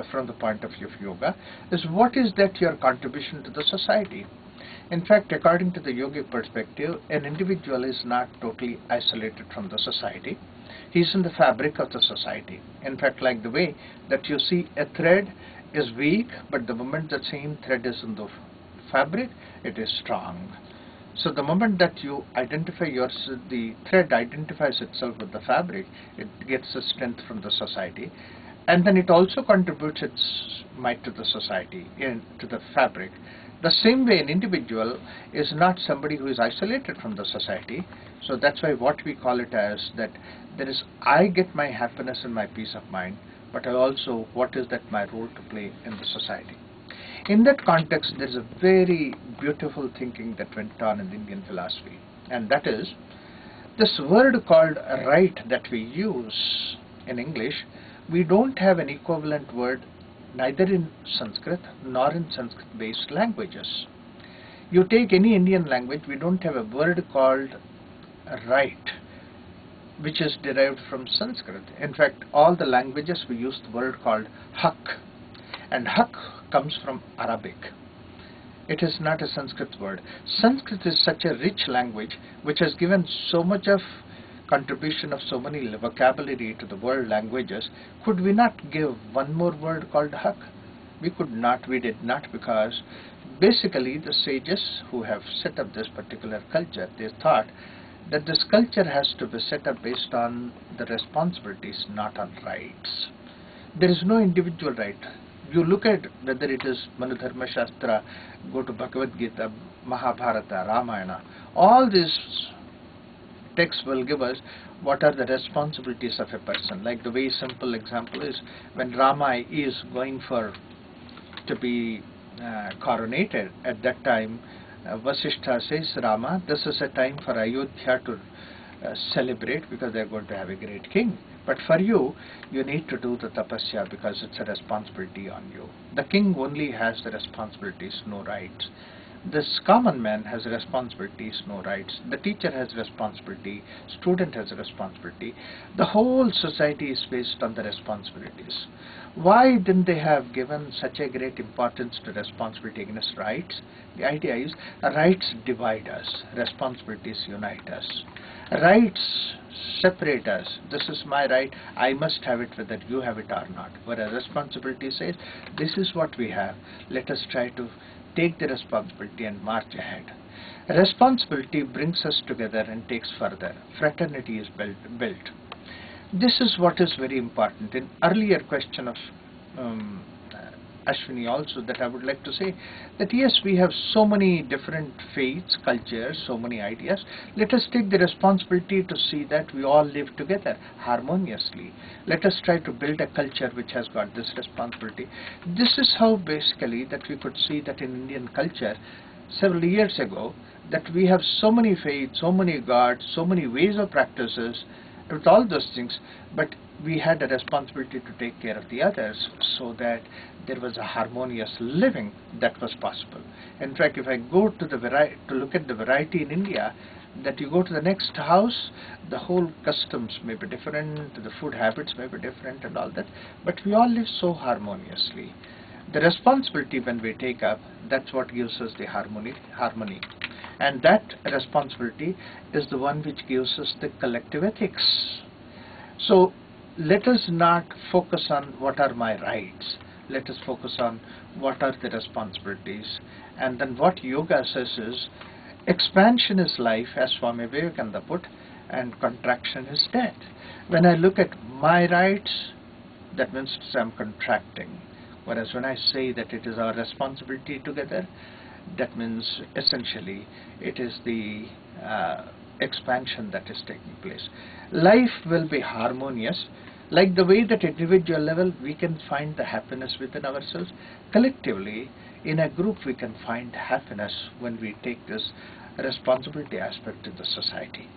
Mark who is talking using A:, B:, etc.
A: from the point of view of yoga, is what is that your contribution to the society. In fact, according to the yogic perspective, an individual is not totally isolated from the society. He is in the fabric of the society. In fact, like the way that you see a thread is weak, but the moment the same thread is in the fabric, it is strong. So the moment that you identify the thread identifies itself with the fabric, it gets a strength from the society, and then it also contributes its might to the society, to the fabric. The same way an individual is not somebody who is isolated from the society. So that's why what we call it as that there is, I get my happiness and my peace of mind, but I also, what is that my role to play in the society. In that context, there is a very beautiful thinking that went on in the Indian philosophy, and that is this word called right that we use in English. We don't have an equivalent word neither in Sanskrit nor in Sanskrit-based languages. You take any Indian language, we don't have a word called right, which is derived from Sanskrit. In fact, all the languages we use the word called haq, and haq comes from Arabic. It is not a Sanskrit word. Sanskrit is such a rich language which has given so much of contribution of so many vocabulary to the world languages. Could we not give one more word called haq? We could not, we did not, because basically the sages who have set up this particular culture, they thought that this culture has to be set up based on the responsibilities, not on rights. There is no individual right. You look at whether it is Manudharma Shastra, go to Bhagavad Gita, Mahabharata, Ramayana, all these texts will give us what are the responsibilities of a person. Like the very simple example is when Rama is going to be coronated, at that time Vasishtha says, Rama, this is a time for Ayodhya to celebrate because they are going to have a great king. But for you, you need to do the tapasya because it's a responsibility on you. The king only has the responsibilities, no rights. This common man has responsibilities, no rights. The teacher has responsibility, student has responsibility. The whole society is based on the responsibilities. Why didn't they have given such a great importance to responsibility against rights? The idea is rights divide us, responsibilities unite us. Rights separate us. This is my right, I must have it whether you have it or not. Whereas responsibility says, this is what we have, let us try to take the responsibility and march ahead. Responsibility brings us together and takes further. Fraternity is built. This is what is very important. In earlier question of Ashwini also, that I would like to say that yes, we have so many different faiths, cultures, so many ideas. Let us take the responsibility to see that we all live together harmoniously. Let us try to build a culture which has got this responsibility. This is how basically that we could see that in Indian culture several years ago, that we have so many faiths, so many gods, so many ways of practices, with all those things, but we had a responsibility to take care of the others so that there was a harmonious living that was possible. In fact, if I go to to look at the variety in India, that you go to the next house, the whole customs may be different, the food habits may be different and all that, but we all live so harmoniously. The responsibility when we take up, that's what gives us the harmony. And that responsibility is the one which gives us the collective ethics. So let us not focus on what are my rights. Let us focus on what are the responsibilities. And then what yoga says is, expansion is life, as Swami Vivekananda put, and contraction is death. When I look at my rights, that means I'm contracting. Whereas when I say that it is our responsibility together, that means essentially it is the expansion that is taking place. Life will be harmonious. Like the way that at individual level we can find the happiness within ourselves, collectively in a group we can find happiness when we take this responsibility aspect to the society.